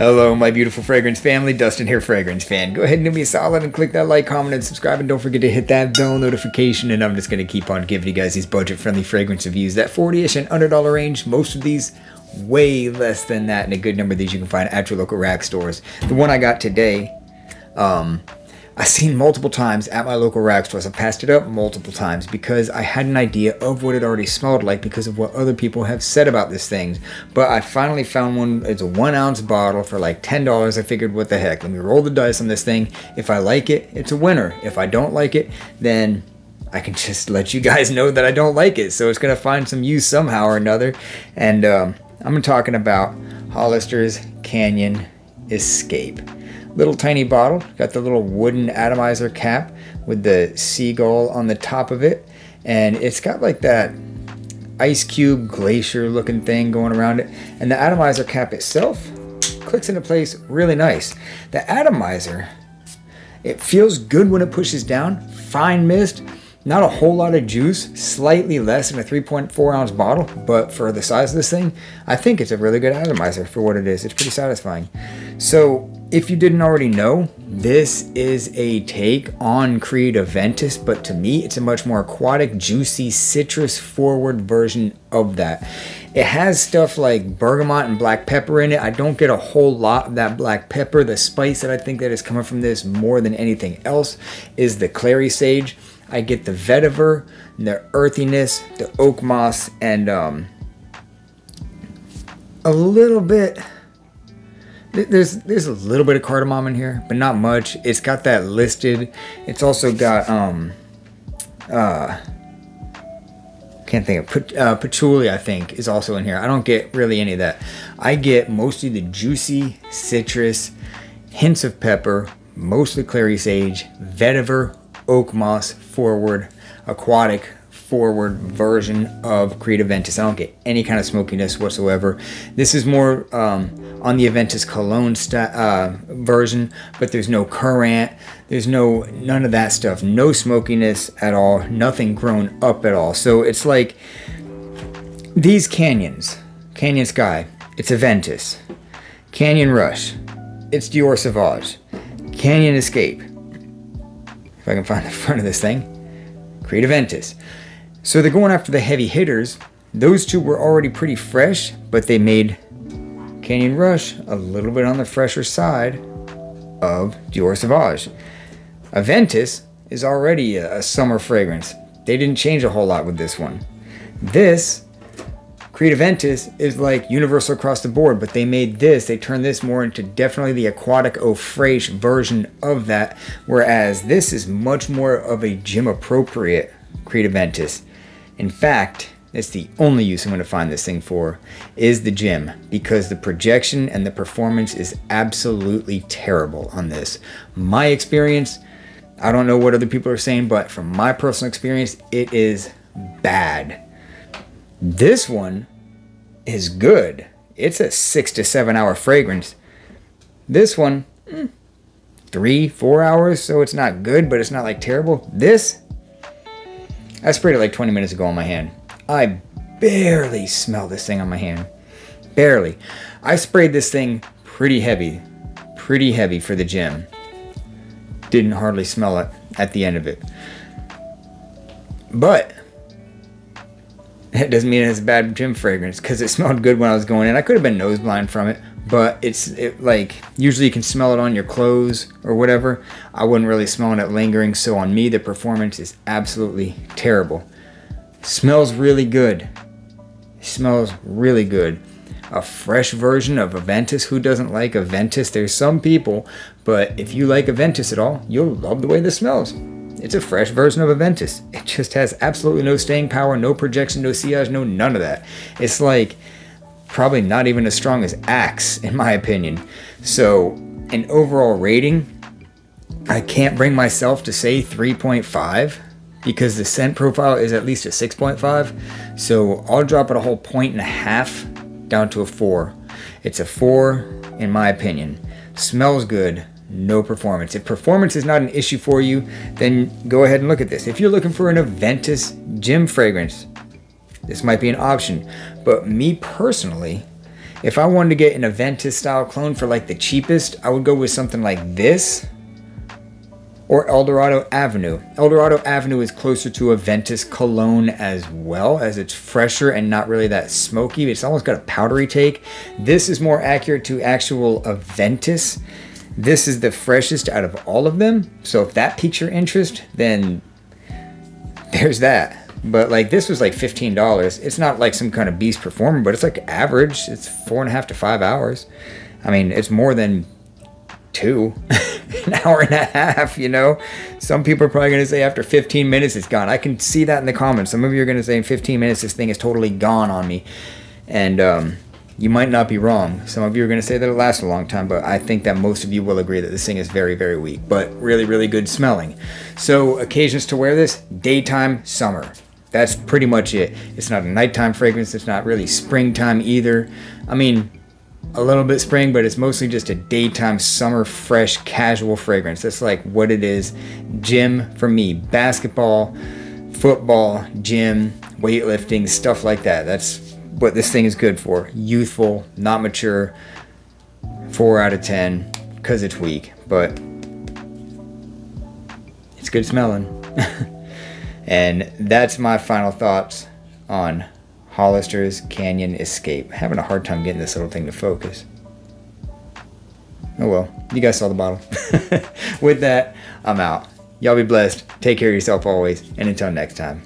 Hello, my beautiful fragrance family. Dustin here, fragrance fan. Go ahead and do me a solid and click that like, comment, and subscribe. And don't forget to hit that bell notification. And I'm just going to keep on giving you guys these budget-friendly fragrance reviews. That 40-ish and $100 range. Most of these way less than that. And a good number of these you can find at your local rack stores. The one I got today, I've seen multiple times at my local rack stores. I've passed it up multiple times because I had an idea of what it already smelled like because of what other people have said about this thing. But I finally found one. It's a 1 ounce bottle for like $10. I figured, what the heck? Let me roll the dice on this thing. If I like it, it's a winner. If I don't like it, then I can just let you guys know that I don't like it. So it's going to find some use somehow or another. And I'm talking about Hollister's Canyon Escape. Little tiny bottle, got the little wooden atomizer cap with the seagull on the top of it, and it's got like that ice cube glacier looking thing going around it, and the atomizer cap itself clicks into place really nice. The atomizer, it feels good when it pushes down, fine mist, not a whole lot of juice, slightly less than a 3.4 ounce bottle, but for the size of this thing, I think it's a really good atomizer for what it is. It's pretty satisfying. So if you didn't already know, this is a take on Creed aventus, but to me, it's a much more aquatic, juicy, citrus-forward version of that. It has stuff like bergamot and black pepper in it. I don't get a whole lot of that black pepper. The spice that I think that is coming from this more than anything else is the clary sage. I get the vetiver, the earthiness, the oak moss, and a little bit. There's a little bit of cardamom in here, but not much. It's got that listed. It's also got can't think of patchouli. I think is also in here. I don't get really any of that. I get mostly the juicy citrus, hints of pepper, mostly clary sage, vetiver, oak moss forward, aquatic forward version of Creed aventus. I don't get any kind of smokiness whatsoever. This is more on the aventus cologne version, but there's no currant, there's none of that stuff, no smokiness at all, nothing grown up at all. So it's like these canyons, Canyon Sky, it's aventus, Canyon Rush, it's Dior Sauvage, Canyon Escape, if I can find the front of this thing, Creed aventus. So they're going after the heavy hitters. Those two were already pretty fresh, but they made Canyon Rush a little bit on the fresher side of Dior Sauvage. Aventus is already a summer fragrance. They didn't change a whole lot with this one. This Creed aventus is like universal across the board, but they made this, they turned this more into definitely the aquatic eau fraiche version of that, whereas this is much more of a gym appropriate Creed aventus. In fact, it's the only use I'm going to find this thing for is the gym, because the projection and the performance is absolutely terrible on this. My experience, I don't know what other people are saying, but from my personal experience, it is bad. This one is good. It's a 6 to 7 hour fragrance. This one, 3-4 hours, so it's not good, but it's not like terrible. This, I sprayed it like 20 minutes ago on my hand. I barely smell this thing on my hand. Barely. I sprayed this thing pretty heavy for the gym. Didn't hardly smell it at the end of it. But it doesn't mean it's a bad gym fragrance, because it smelled good when I was going in. I could have been nose blind from it, but it's like, usually you can smell it on your clothes or whatever. I wasn't really smelling it lingering, so on me the performance is absolutely terrible. Smells really good. Smells really good. A fresh version of aventus. Who doesn't like aventus? There's some people, but if you like aventus at all, you'll love the way this smells. It's a fresh version of aventus. It just has absolutely no staying power, no projection, no sillage, no none of that. It's like probably not even as strong as Axe, in my opinion. So an overall rating, I can't bring myself to say 3.5 because the scent profile is at least a 6.5. So I'll drop it a whole 1.5 down to a 4. It's a 4 in my opinion. Smells good. No performance. If performance is not an issue for you, then go ahead and look at this. If you're looking for an aventus gym fragrance, this might be an option. But me personally, If I wanted to get an aventus style clone for like the cheapest, I would go with something like this or Eldorado Avenue. Eldorado Avenue is closer to aventus cologne as well, as it's fresher and not really that smoky. It's almost got a powdery take. This is more accurate to actual aventus. This is the freshest out of all of them. So if that piques your interest, then there's that. But like this was like $15. It's not like some kind of beast performer, but it's like average. It's 4.5 to 5 hours. I mean, it's more than 2, an hour and a half, you know. Some people are probably going to say after 15 minutes it's gone. I can see that in the comments. Some of you are going to say in 15 minutes this thing is totally gone on me. And you might not be wrong. Some of you are going to say that it lasts a long time, but I think that most of you will agree that this thing is very, very weak, but really, really good smelling. So occasions to wear this: daytime, summer. That's pretty much it. It's not a nighttime fragrance. It's not really springtime either. I mean, a little bit spring, but it's mostly just a daytime, summer, fresh, casual fragrance. That's like what it is. Gym for me. Basketball, football, gym, weightlifting, stuff like that. That's what this thing is good for. Youthful, not mature. 4 out of 10 because it's weak, but it's good smelling. And that's my final thoughts on Hollister's Canyon Escape. I'm having a hard time getting this little thing to focus. Oh well, you guys saw the bottle. With that, I'm out. Y'all be blessed. Take care of yourself always. And until next time.